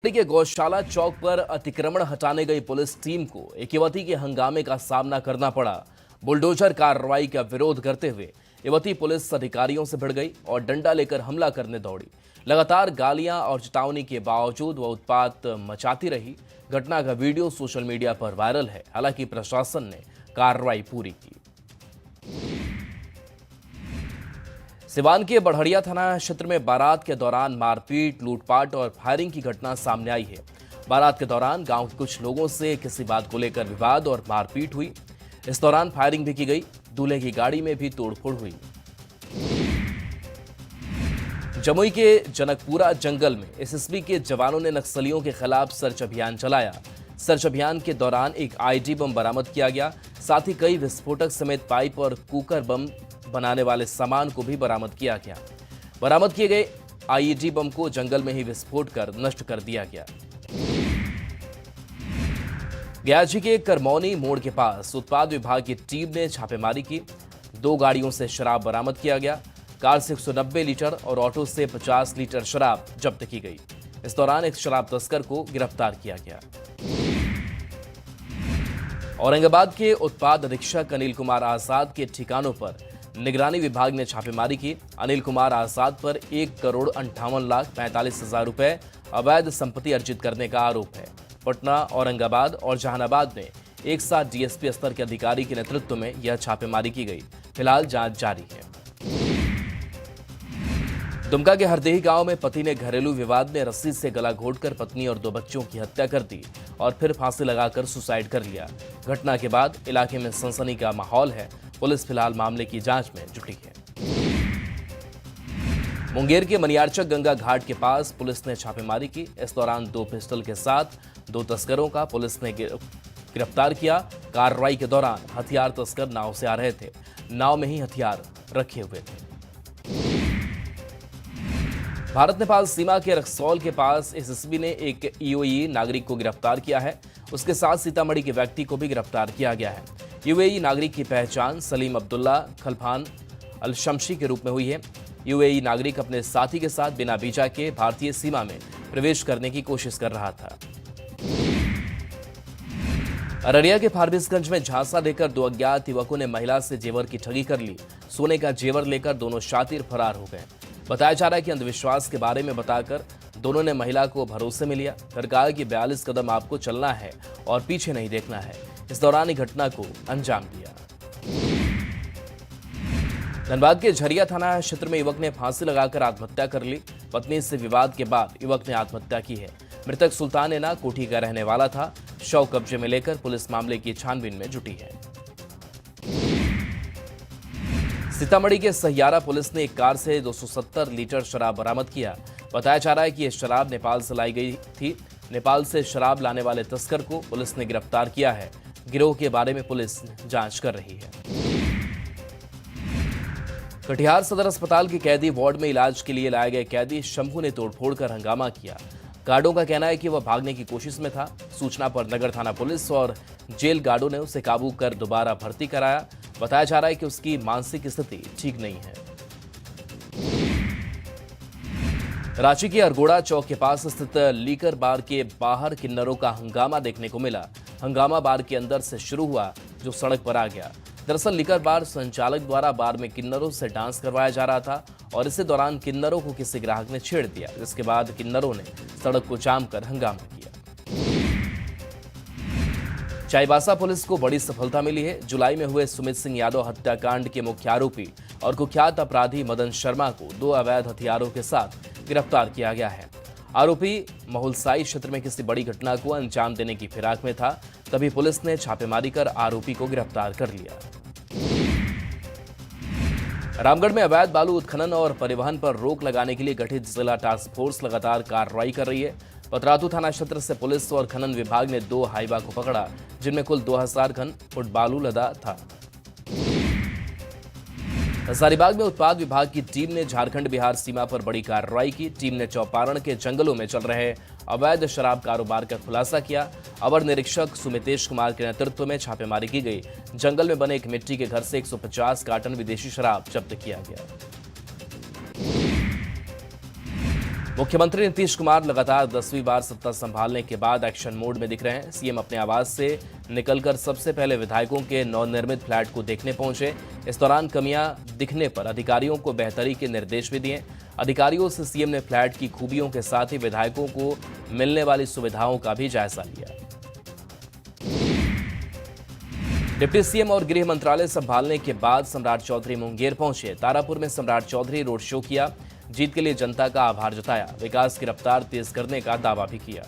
दिल्ली के गौशाला चौक पर अतिक्रमण हटाने गई पुलिस टीम को एक युवती के हंगामे का सामना करना पड़ा। बुलडोजर कार्रवाई का विरोध करते हुए युवती पुलिस अधिकारियों से भिड़ गई और डंडा लेकर हमला करने दौड़ी। लगातार गालियां और चेतावनी के बावजूद वह उत्पात मचाती रही। घटना का वीडियो सोशल मीडिया पर वायरल है। हालांकि प्रशासन ने कार्रवाई पूरी की। सिवान के बढ़ड़िया थाना क्षेत्र में बारात के दौरान मारपीट, लूटपाट और फायरिंग की घटना सामने आई है। बारात के दौरान गांव के कुछ लोगों से किसी बात को लेकर विवाद और मारपीट हुई। इस दौरान फायरिंग भी की गई। दूल्हे की गाड़ी में भी तोड़फोड़ हुई। जमुई के जनकपुरा जंगल में एसएसबी के जवानों ने नक्सलियों के खिलाफ सर्च अभियान चलाया। सर्च अभियान के दौरान एक आईडी बम बरामद किया गया। साथ ही कई विस्फोटक समेत पाइप और कुकर बम बनाने वाले सामान को भी बरामद किया गया। बरामद किए गए आईईडी बम को जंगल में ही विस्फोट कर नष्ट कर दिया गया। गयाजी के करमौनी मोड़ के पास उत्पाद विभाग की टीम ने छापेमारी की। 2 गाड़ियों से शराब बरामद किया गया। कार से 190 लीटर और ऑटो से 50 लीटर शराब जब्त की गई। इस दौरान एक शराब तस्कर को गिरफ्तार किया गया। औरंगाबाद के उत्पाद अधीक्षक अनिल कुमार आजाद के ठिकानों पर निगरानी विभाग ने छापेमारी की। अनिल कुमार आजाद पर 1,58,45,000 रुपए अवैध संपत्ति अर्जित करने का आरोप है। पटना, औरंगाबाद और जहानाबाद में एक साथ डीएसपी स्तर के अधिकारी के नेतृत्व में यह छापेमारी की गई। फिलहाल जांच जारी है। दुमका के हरदेही गांव में पति ने घरेलू विवाद में रस्सी से गला घोंटकर पत्नी और 2 बच्चों की हत्या कर दी और फिर फांसी लगाकर सुसाइड कर लिया। घटना के बाद इलाके में सनसनी का माहौल है। पुलिस फिलहाल मामले की जांच में जुटी है। मुंगेर के मनियारचक गंगा घाट के पास पुलिस ने छापेमारी की। इस दौरान 2 पिस्टल के साथ 2 तस्करों का पुलिस ने गिरफ्तार किया। कार्रवाई के दौरान हथियार तस्कर नाव से आ रहे थे। नाव में ही हथियार रखे हुए थे। भारत नेपाल सीमा के रक्सौल के पास एसएसबी ने एक यूएई नागरिक को गिरफ्तार किया है। उसके साथ सीतामढ़ी के व्यक्ति को भी गिरफ्तार किया गया है। यूएई नागरिक की पहचान सलीम अब्दुल्ला खलफान अल शमशी के रूप में हुई है। यूएई नागरिक अपने साथी के साथ बिना वीजा के भारतीय सीमा में प्रवेश करने की कोशिश कर रहा था। अररिया के फारबिसगंज में झांसा देकर 2 अज्ञात युवकों ने महिला से जेवर की ठगी कर ली। सोने का जेवर लेकर दोनों शातिर फरार हो गए। बताया जा रहा है कि अंधविश्वास के बारे में बताकर दोनों ने महिला को भरोसे में लिया। फिर कहा कि 42 कदम आपको चलना है और पीछे नहीं देखना है। इस दौरान ही घटना को अंजाम दिया। धनबाद के झरिया थाना क्षेत्र में युवक ने फांसी लगाकर आत्महत्या कर ली। पत्नी से विवाद के बाद युवक ने आत्महत्या की है। मृतक सुल्तान एना कोठी का रहने वाला था। शव कब्जे में लेकर पुलिस मामले की छानबीन में जुटी है। सीतामढ़ी के सहियारा पुलिस ने एक कार से 270 लीटर शराब बरामद किया। बताया जा रहा है कि यह शराब नेपाल से लाई गई थी। नेपाल से शराब लाने वाले तस्कर को पुलिस ने गिरफ्तार किया है। गिरोह के बारे में पुलिस जांच कर रही है। कटिहार सदर अस्पताल के कैदी वार्ड में इलाज के लिए लाए गए कैदी शंभू ने तोड़फोड़ कर हंगामा किया। गार्डों का कहना है कि वह भागने की कोशिश में था। सूचना पर नगर थाना पुलिस और जेल गार्डों ने उसे काबू कर दोबारा भर्ती कराया। बताया जा रहा है कि उसकी मानसिक स्थिति ठीक नहीं है। रांची के अरगोड़ा चौक के पास स्थित लीकर बार के बाहर किन्नरों का हंगामा देखने को मिला। हंगामा बार के अंदर से शुरू हुआ जो सड़क पर आ गया। दरअसल लीकर बार संचालक द्वारा बार में किन्नरों से डांस करवाया जा रहा था और इसी दौरान किन्नरों को किसी ग्राहक ने छेड़ दिया, जिसके बाद किन्नरों ने सड़क को जाम कर हंगामा किया। चाईबासा पुलिस को बड़ी सफलता मिली है। जुलाई में हुए सुमित सिंह यादव हत्याकांड के मुख्य आरोपी और कुख्यात अपराधी मदन शर्मा को 2 अवैध हथियारों के साथ गिरफ्तार किया गया है। आरोपी महुलसाई क्षेत्र में किसी बड़ी घटना को अंजाम देने की फिराक में था, तभी पुलिस ने छापेमारी कर आरोपी को गिरफ्तार कर लिया। रामगढ़ में अवैध बालू उत्खनन और परिवहन पर रोक लगाने के लिए गठित जिला टास्क फोर्स लगातार कार्रवाई कर रही है। पतरातू थाना क्षेत्र से पुलिस और खनन विभाग ने 2 हाईवा को पकड़ा, जिनमें कुल 2000 घन फुट बालू लदा था। हजारीबाग में उत्पाद विभाग की टीम ने झारखंड बिहार सीमा पर बड़ी कार्रवाई की। टीम ने चौपारण के जंगलों में चल रहे अवैध शराब कारोबार का खुलासा किया। अवर निरीक्षक सुमितेश कुमार के नेतृत्व में छापेमारी की गई। जंगल में बने एक मिट्टी के घर से 150 कार्टन विदेशी शराब जब्त किया गया। मुख्यमंत्री नीतीश कुमार लगातार 10वीं बार सत्ता संभालने के बाद एक्शन मोड में दिख रहे हैं। सीएम अपने आवास से निकलकर सबसे पहले विधायकों के नवनिर्मित फ्लैट को देखने पहुंचे। इस दौरान कमियां दिखने पर अधिकारियों को बेहतरी के निर्देश भी दिए। अधिकारियों से सीएम ने फ्लैट की खूबियों के साथ ही विधायकों को मिलने वाली सुविधाओं का भी जायजा लिया। डिप्टी सीएम और गृह मंत्रालय संभालने के बाद सम्राट चौधरी मुंगेर पहुंचे। तारापुर में सम्राट चौधरी रोड शो किया। जीत के लिए जनता का आभार जताया। विकास की रफ्तार तेज करने का दावा भी किया।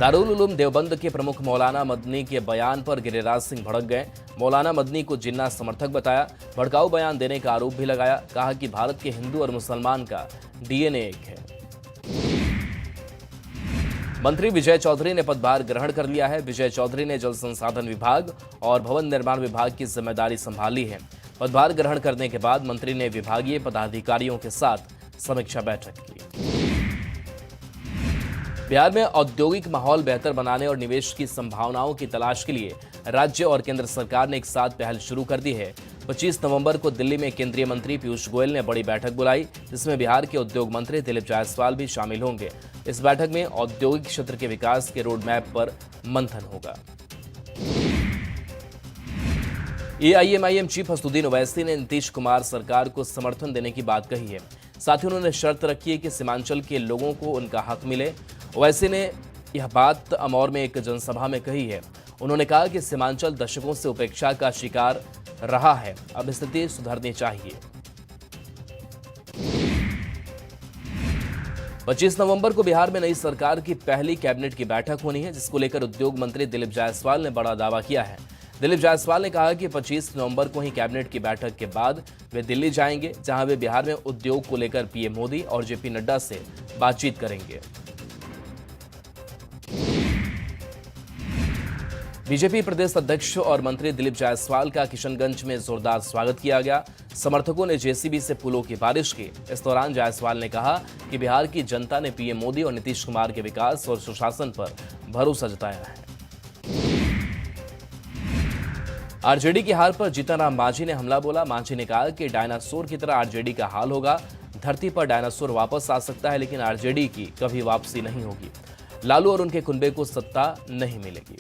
दारुल उलूम देवबंद के प्रमुख मौलाना मदनी के बयान पर गिरिराज सिंह भड़क गए। मौलाना मदनी को जिन्ना समर्थक बताया। भड़काऊ बयान देने का आरोप भी लगाया। कहा कि भारत के हिंदू और मुसलमान का डीएनए एक है। मंत्री विजय चौधरी ने पदभार ग्रहण कर लिया है। विजय चौधरी ने जल संसाधन विभाग और भवन निर्माण विभाग की जिम्मेदारी संभाली है। पदभार ग्रहण करने के बाद मंत्री ने विभागीय पदाधिकारियों के साथ समीक्षा बैठक की। बिहार में औद्योगिक माहौल बेहतर बनाने और निवेश की संभावनाओं की तलाश के लिए राज्य और केंद्र सरकार ने एक साथ पहल शुरू कर दी है। 25 नवंबर को दिल्ली में केंद्रीय मंत्री पीयूष गोयल ने बड़ी बैठक बुलाई, जिसमें बिहार के उद्योग मंत्री दिलीप जायसवाल भी शामिल होंगे। इस बैठक में औद्योगिक क्षेत्र के विकास के रोड मैप पर मंथन होगा। एआईएमआईएम चीफ असदुद्दीन ओवैसी ने नीतीश कुमार सरकार को समर्थन देने की बात कही है। साथ ही उन्होंने शर्त रखी है कि सीमांचल के लोगों को उनका हक मिले। ओवैसी ने यह बात अमौर में एक जनसभा में कही है। उन्होंने कहा कि सीमांचल दशकों से उपेक्षा का शिकार रहा है, अब स्थिति सुधरनी चाहिए। 25 नवंबर को बिहार में नई सरकार की पहली कैबिनेट की बैठक होनी है, जिसको लेकर उद्योग मंत्री दिलीप जायसवाल ने बड़ा दावा किया है। दिलीप जायसवाल ने कहा कि 25 नवंबर को ही कैबिनेट की बैठक के बाद वे दिल्ली जाएंगे, जहां वे बिहार में उद्योग को लेकर पीएम मोदी और जेपी नड्डा से बातचीत करेंगे। बीजेपी प्रदेश अध्यक्ष और मंत्री दिलीप जायसवाल का किशनगंज में जोरदार स्वागत किया गया। समर्थकों ने जेसीबी से फूलों की बारिश की। इस दौरान जायसवाल ने कहा कि बिहार की जनता ने पीएम मोदी और नीतीश कुमार के विकास और सुशासन पर भरोसा जताया है। आरजेडी की हार पर जीतनराम मांझी ने हमला बोला। मांझी ने कहा कि डायनासोर की तरह आरजेडी का हाल होगा। धरती पर डायनासोर वापस आ सकता है, लेकिन आरजेडी की कभी वापसी नहीं होगी। लालू और उनके कुनबे को सत्ता नहीं मिलेगी।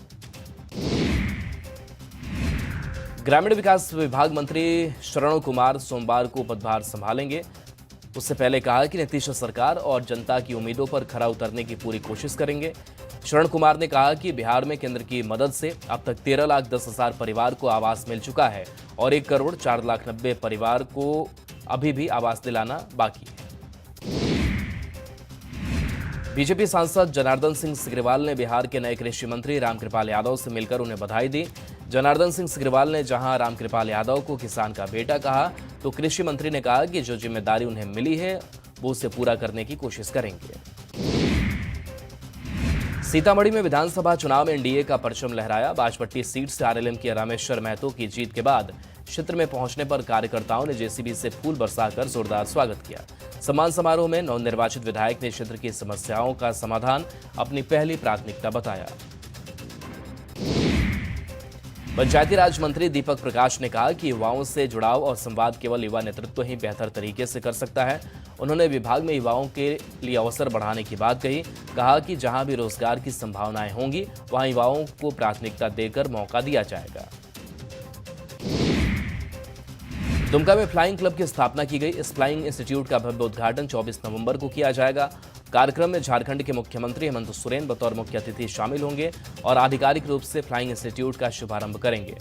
ग्रामीण विकास विभाग मंत्री शरण कुमार सोमवार को पदभार संभालेंगे। उससे पहले कहा कि नीतीश सरकार और जनता की उम्मीदों पर खरा उतरने की पूरी कोशिश करेंगे। शरण कुमार ने कहा कि बिहार में केंद्र की मदद से अब तक 13,10,000 परिवार को आवास मिल चुका है और 1,04,90,000 परिवार को अभी भी आवास दिलाना बाकी है। बीजेपी सांसद जनार्दन सिंह सिग्रीवाल ने बिहार के नए कृषि मंत्री रामकृपाल यादव से मिलकर उन्हें बधाई दी। जनार्दन सिंह सिग्रीवाल ने जहां रामकृपाल यादव को किसान का बेटा कहा, तो कृषि मंत्री ने कहा कि जो जिम्मेदारी उन्हें मिली है वो उसे पूरा करने की कोशिश करेंगे। सीतामढ़ी में विधानसभा चुनाव में एनडीए का परचम लहराया। बाजपट्टी सीट से आरएलएम के रामेश्वर महतो की जीत के बाद क्षेत्र में पहुंचने पर कार्यकर्ताओं ने जेसीबी से फूल बरसाकर जोरदार स्वागत किया। सम्मान समारोह में नवनिर्वाचित विधायक ने क्षेत्र की समस्याओं का समाधान अपनी पहली प्राथमिकता बताया। पंचायती राज मंत्री दीपक प्रकाश ने कहा कि युवाओं से जुड़ाव और संवाद केवल युवा नेतृत्व ही बेहतर तरीके से कर सकता है। उन्होंने विभाग में युवाओं के लिए अवसर बढ़ाने की बात कही। कहा कि जहां भी रोजगार की संभावनाएं होंगी, वहां युवाओं को प्राथमिकता देकर मौका दिया जाएगा। दुमका में फ्लाइंग क्लब की स्थापना की गई। इस फ्लाइंग इंस्टीट्यूट का भव्य उद्घाटन 24 नवंबर को किया जाएगा। कार्यक्रम में झारखंड के मुख्यमंत्री हेमंत सोरेन बतौर मुख्य अतिथि शामिल होंगे और आधिकारिक रूप से फ्लाइंग इंस्टीट्यूट का शुभारंभ करेंगे।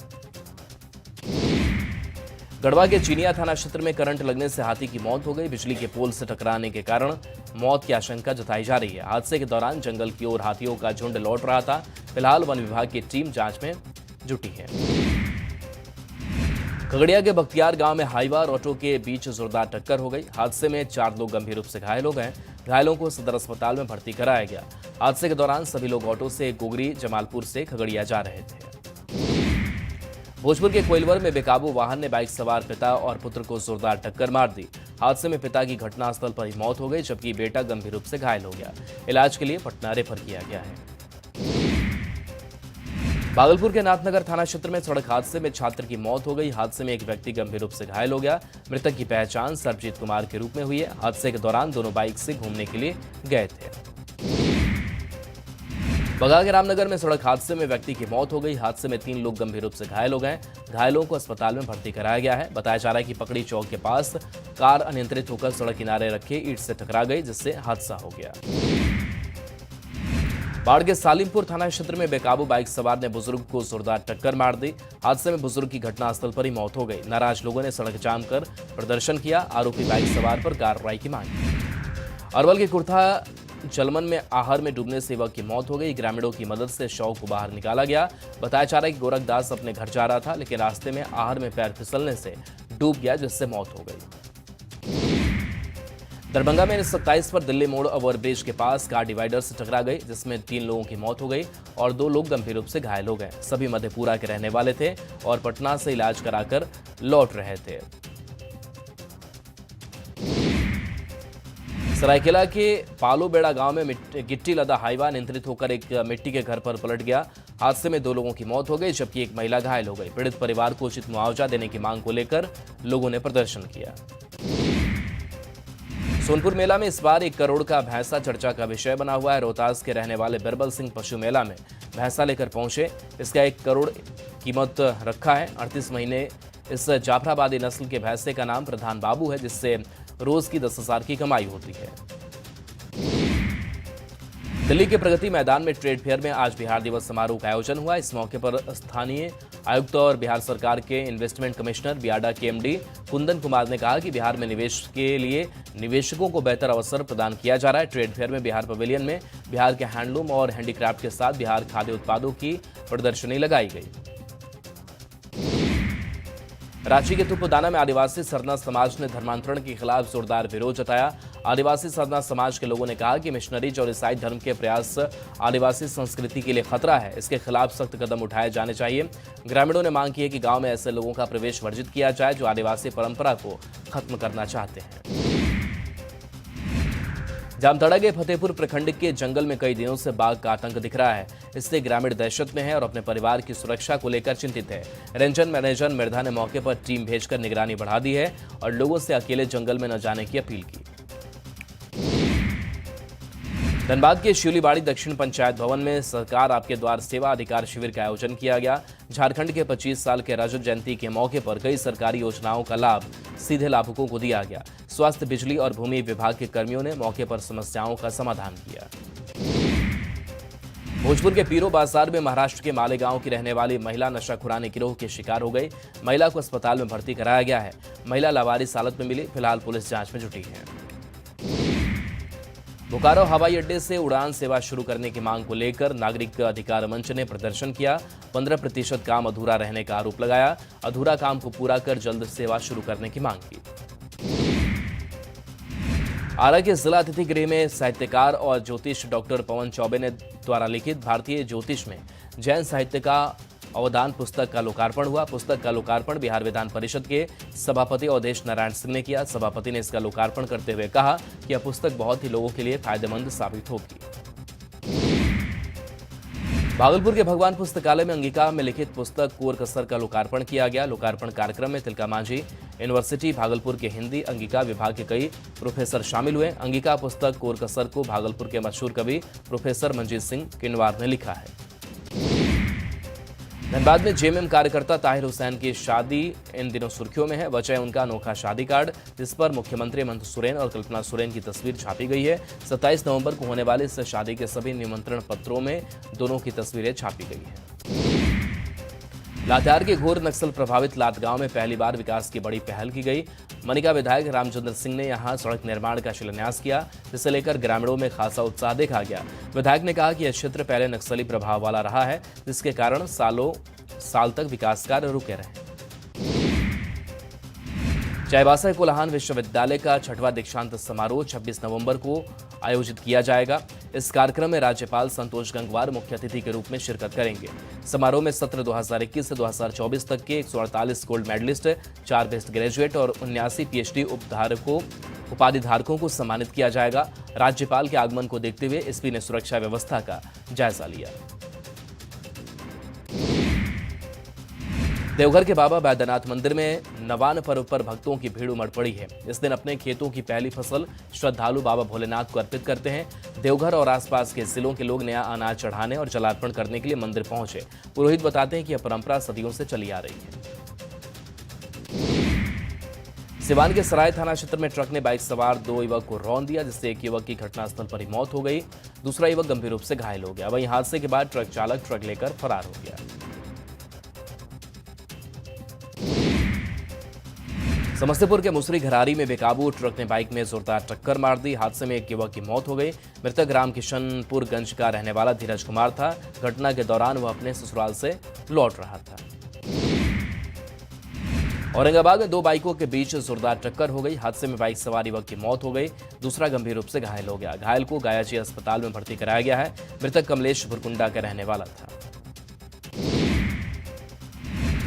गढ़वा के चिनिया थाना क्षेत्र में करंट लगने से हाथी की मौत हो गई। बिजली के पोल से टकराने के कारण मौत की आशंका जताई जा रही है। हादसे के दौरान जंगल की ओर हाथियों का झुंड लौट रहा था। फिलहाल वन विभाग की टीम जांच में जुटी है। खगड़िया के बख्तियार गांव में हाईवा और ऑटो के बीच जोरदार टक्कर हो गई। हादसे में 4 लोग गंभीर रूप से घायल हो गए। घायलों को सदर अस्पताल में भर्ती कराया गया। हादसे के दौरान सभी लोग ऑटो से गोगरी जमालपुर से खगड़िया जा रहे थे। भोजपुर के कोइलवर में बेकाबू वाहन ने बाइक सवार पिता और पुत्र को जोरदार टक्कर मार दी। हादसे में पिता की घटनास्थल पर ही मौत हो गई, जबकि बेटा गंभीर रूप से घायल हो गया। इलाज के लिए पटना रेफर किया गया है। भागलपुर के नाथनगर थाना क्षेत्र में सड़क हादसे में छात्र की मौत हो गई। हादसे में एक व्यक्ति गंभीर रूप से घायल हो गया। मृतक की पहचान सरबजीत कुमार के रूप में हुई है। हादसे के दौरान दोनों बाइक से घूमने के लिए गए थे। बगहा के रामनगर में सड़क हादसे में व्यक्ति की मौत हो गई। हादसे में 3 लोग गंभीर रूप से घायल हो गए। घायलों को अस्पताल में भर्ती कराया गया है। बताया जा रहा है कि पकड़ी चौक के पास कार अनियंत्रित होकर सड़क किनारे रखे ईंट से टकरा गई, जिससे हादसा हो गया। बाढ़ के सालिमपुर थाना क्षेत्र में बेकाबू बाइक सवार ने बुजुर्ग को जोरदार टक्कर मार दी। हादसे में बुजुर्ग की घटनास्थल पर ही मौत हो गई। नाराज लोगों ने सड़क जाम कर प्रदर्शन किया। आरोपी बाइक सवार पर कार्रवाई की मांग की। अरवल के कुर्था जलमन में आहर में डूबने से युवक की मौत हो गई। ग्रामीणों की मदद से शव को बाहर निकाला गया। बताया जा रहा है कि गोरखदास अपने घर जा रहा था, लेकिन रास्ते में आहर में पैर फिसलने से डूब गया, जिससे मौत हो गई। दरभंगा में 27 पर दिल्ली मोड़ ओवरब्रिज के पास कार डिवाइडर से टकरा गई, जिसमें 3 लोगों की मौत हो गई और 2 लोग गंभीर रूप से घायल हो गए। सभी मधेपुरा के रहने वाले थे और पटना से इलाज कराकर लौट रहे थे। सरायकेला के पालोबेड़ा गांव में गिट्टी लदा हाईवा नियंत्रित होकर एक मिट्टी के घर पर पलट गया। हादसे में 2 लोगों की मौत हो गई, जबकि एक महिला घायल हो गई। पीड़ित परिवार को उचित मुआवजा देने की मांग को लेकर लोगों ने प्रदर्शन किया। सोनपुर मेला में इस बार 1 करोड़ का भैंसा चर्चा का विषय बना हुआ है। रोहतास के रहने वाले बिरबल सिंह पशु मेला में भैंसा लेकर पहुंचे। इसका 1 करोड़ कीमत रखा है। 38 महीने इस जाफराबादी नस्ल के भैंसे का नाम प्रधान बाबू है, जिससे रोज की 10,000 की कमाई होती है। दिल्ली के प्रगति मैदान में ट्रेड फेयर में आज बिहार दिवस समारोह का आयोजन हुआ। इस मौके पर स्थानीय आयुक्त और बिहार सरकार के इन्वेस्टमेंट कमिश्नर बियाडा के एमडी कुंदन कुमार ने कहा कि बिहार में निवेश के लिए निवेशकों को बेहतर अवसर प्रदान किया जा रहा है। ट्रेड फेयर में बिहार पवेलियन में बिहार के हैंडलूम और हैंडीक्राफ्ट के साथ बिहार खाद्य उत्पादों की प्रदर्शनी लगाई गई। रांची के तुपुदाना में आदिवासी सरना समाज ने धर्मांतरण के खिलाफ जोरदार विरोध जताया। आदिवासी सरना समाज के लोगों ने कहा कि मिशनरीज और ईसाई धर्म के प्रयास आदिवासी संस्कृति के लिए खतरा है। इसके खिलाफ सख्त कदम उठाए जाने चाहिए। ग्रामीणों ने मांग की है कि गांव में ऐसे लोगों का प्रवेश वर्जित किया जाए जो आदिवासी परंपरा को खत्म करना चाहते हैं। जामताड़ा के फतेहपुर प्रखंड के जंगल में कई दिनों से बाघ का आतंक दिख रहा है। इससे ग्रामीण दहशत में है और अपने परिवार की सुरक्षा को लेकर चिंतित है। रेंजर मैनेजर मिर्धा ने मौके पर टीम भेजकर निगरानी बढ़ा दी है और लोगों से अकेले जंगल में न जाने की अपील की। धनबाद के शिवलीबाड़ी दक्षिण पंचायत भवन में सरकार आपके द्वार सेवा अधिकार शिविर का आयोजन किया गया। झारखंड के 25 साल के रजत जयंती के मौके पर कई सरकारी योजनाओं का लाभ सीधे लाभुकों को दिया गया। स्वास्थ्य, बिजली और भूमि विभाग के कर्मियों ने मौके पर समस्याओं का समाधान किया। भोजपुर के पीरो बाजार में महाराष्ट्र के मालेगांव की रहने वाली महिला नशाखुरानी गिरोह की शिकार हो गई। महिला को अस्पताल में भर्ती कराया गया है। महिला लावारिस हालत में मिली। फिलहाल पुलिस जांच में जुटी है। बोकारो हवाई अड्डे से उड़ान सेवा शुरू करने की मांग को लेकर नागरिक अधिकार मंच ने प्रदर्शन किया। 15% काम अधूरा रहने का आरोप लगाया। अधूरा काम को पूरा कर जल्द सेवा शुरू करने की मांग की। आरा के जिला अतिथि गृह में साहित्यकार और ज्योतिष डॉक्टर पवन चौबे ने द्वारा लिखित भारतीय ज्योतिष में जैन साहित्य का अवदान पुस्तक का लोकार्पण हुआ। पुस्तक का लोकार्पण बिहार विधान परिषद के सभापति अवधेश नारायण सिंह ने किया। सभापति ने इसका लोकार्पण करते हुए कहा कि यह पुस्तक बहुत ही लोगों के लिए फायदेमंद साबित होगी। भागलपुर के भगवान पुस्तकालय में अंगिका में लिखित पुस्तक कुंवर कसर का लोकार्पण किया गया। लोकार्पण कार्यक्रम में तिलका मांझी यूनिवर्सिटी भागलपुर के हिंदी अंगिका विभाग के कई प्रोफेसर शामिल हुए। अंगिका पुस्तक कुंवर कसर को भागलपुर के मशहूर कवि प्रोफेसर मंजीत सिंह किनवार ने लिखा है। धनबाद में जेएमएम कार्यकर्ता ताहिर हुसैन की शादी इन दिनों सुर्खियों में है। वजह उनका अनोखा शादी कार्ड, जिस पर मुख्यमंत्री हेमंत सोरेन और कल्पना सोरेन की तस्वीर छापी गई है। 27 नवंबर को होने वाली इस शादी के सभी निमंत्रण पत्रों में दोनों की तस्वीरें छापी गई हैं। लातेहार के घोर नक्सल प्रभावित लात गांव में पहली बार विकास की बड़ी पहल की गई। मनिका विधायक रामचंद्र सिंह ने यहां सड़क निर्माण का शिलान्यास किया, जिसे लेकर ग्रामीणों में खासा उत्साह देखा गया। विधायक ने कहा कि यह क्षेत्र पहले नक्सली प्रभाव वाला रहा है, जिसके कारण साल तक विकास कार्य रुके रहे। चाईबासा कोल्हान विश्वविद्यालय का 6वां दीक्षांत समारोह 26 नवंबर को आयोजित किया जाएगा। इस कार्यक्रम में राज्यपाल संतोष गंगवार मुख्य अतिथि के रूप में शिरकत करेंगे। समारोह में सत्र 2021 से 2024 तक के 148 गोल्ड मेडलिस्ट, 4 बेस्ट ग्रेजुएट और 79 पीएचडी उपाधिधारकों को सम्मानित किया जाएगा। राज्यपाल के आगमन को देखते हुए एसपी ने सुरक्षा व्यवस्था का जायजा लिया। देवघर के बाबा बैद्यनाथ मंदिर में नवान पर्व पर भक्तों की भीड़ उमड़ पड़ी है। इस दिन अपने खेतों की पहली फसल श्रद्धालु बाबा भोलेनाथ को अर्पित करते हैं। देवघर और आसपास के जिलों के लोग नया अनाज चढ़ाने और जलार्पण करने के लिए मंदिर पहुंचे। पुरोहित बताते हैं कि यह परंपरा सदियों से चली आ रही है। सिवान के सराय थाना क्षेत्र में ट्रक ने बाइक सवार 2 युवक को रौंद दिया, जिससे एक युवक की घटनास्थल पर ही मौत हो गई। दूसरा युवक गंभीर रूप से घायल हो गया। वहीं हादसे के बाद ट्रक चालक ट्रक लेकर फरार हो गया। समस्तीपुर के मुसरी घरारी में बेकाबू ट्रक ने बाइक में जोरदार टक्कर मार दी। हादसे में एक युवक की मौत हो गई। मृतक राम किशनपुरगंज का रहने वाला धीरज कुमार था। घटना के दौरान वह अपने ससुराल से लौट रहा था। औरंगाबाद में 2 बाइकों के बीच जोरदार टक्कर हो गई। हादसे में बाइक सवार युवक की मौत हो गई। दूसरा गंभीर रूप से घायल हो गया। घायल को गायाची अस्पताल में भर्ती कराया गया है। मृतक कमलेश भुरकुंडा का रहने वाला था।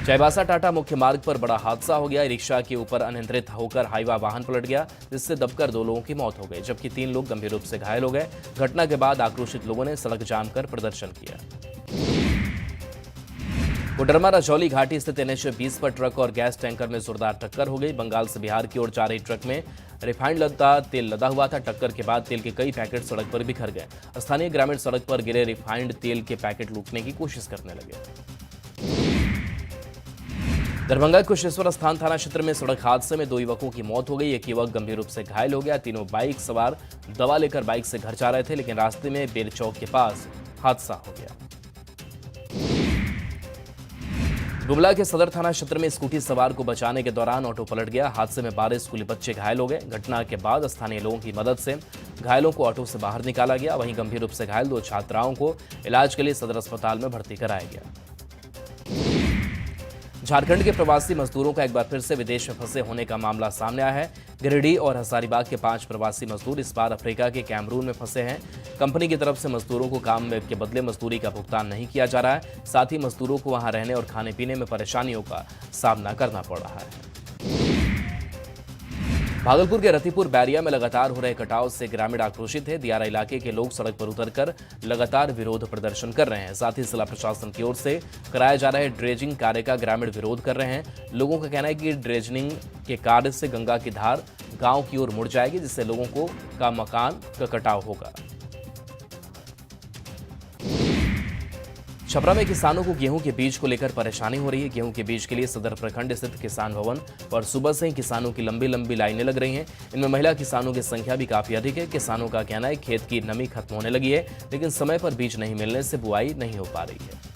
चाईबासा टाटा मुख्य मार्ग पर बड़ा हादसा हो गया। रिक्शा के ऊपर अनियंत्रित होकर हाईवा वाहन पलट गया, जिससे दबकर 2 लोगों की मौत हो गई, जबकि 3 लोग गंभीर रूप से घायल हो गए। घटना के बाद आक्रोशित लोगों ने सड़क जाम कर प्रदर्शन किया। कोडरमा रजौली घाटी स्थित NH-20 पर ट्रक और गैस टैंकर में जोरदार टक्कर हो गई। बंगाल से बिहार की ओर जा रही ट्रक में रिफाइंड तेल लदा हुआ था। टक्कर के बाद तेल के कई पैकेट सड़क पर बिखर गए। स्थानीय ग्रामीण सड़क पर गिरे रिफाइंड तेल के पैकेट लूटने की कोशिश करने लगे। दरभंगा कुशेश्वर स्थान थाना क्षेत्र में सड़क हादसे में 2 युवकों की मौत हो गई। एक युवक गंभीर रूप से घायल हो गया। तीनों बाइक सवार दवा लेकर बाइक से घर जा रहे थे, लेकिन रास्ते में बेर चौक के पास हादसा हो गया। गुमला के सदर थाना क्षेत्र में स्कूटी सवार को बचाने के दौरान ऑटो पलट गया। हादसे में 12 स्कूली बच्चे घायल हो गए। घटना के बाद स्थानीय लोगों की मदद से घायलों को ऑटो से बाहर निकाला गया। वहीं गंभीर रूप से घायल 2 छात्राओं को इलाज के लिए सदर अस्पताल में भर्ती कराया गया। झारखंड के प्रवासी मजदूरों का एक बार फिर से विदेश में फंसे होने का मामला सामने आया है। गिरिडीह और हजारीबाग के 5 प्रवासी मजदूर इस बार अफ्रीका के कैमरून में फंसे हैं। कंपनी की तरफ से मजदूरों को काम के बदले मजदूरी का भुगतान नहीं किया जा रहा है। साथ ही मजदूरों को वहां रहने और खाने पीने में परेशानियों का सामना करना पड़ रहा है। भागलपुर के रतिपुर बैरिया में लगातार हो रहे कटाव से ग्रामीण आक्रोशित है। दियारा इलाके के लोग सड़क पर उतरकर लगातार विरोध प्रदर्शन कर रहे हैं। साथ ही जिला प्रशासन की ओर से कराए जा रहे ड्रेजिंग कार्य का ग्रामीण विरोध कर रहे हैं। लोगों का कहना है कि ड्रेजिंग के कार्य से गंगा की धार गांव की ओर मुड़ जाएगी, जिससे लोगों का मकान का कटाव होगा। छपरा में किसानों को गेहूं के बीज को लेकर परेशानी हो रही है। गेहूं के बीज के लिए सदर प्रखंड स्थित किसान भवन पर सुबह से ही किसानों की लंबी लंबी लाइनें लग रही हैं। इनमें महिला किसानों की संख्या भी काफी अधिक है। किसानों का कहना है खेत की नमी खत्म होने लगी है, लेकिन समय पर बीज नहीं मिलने से बुआई नहीं हो पा रही है।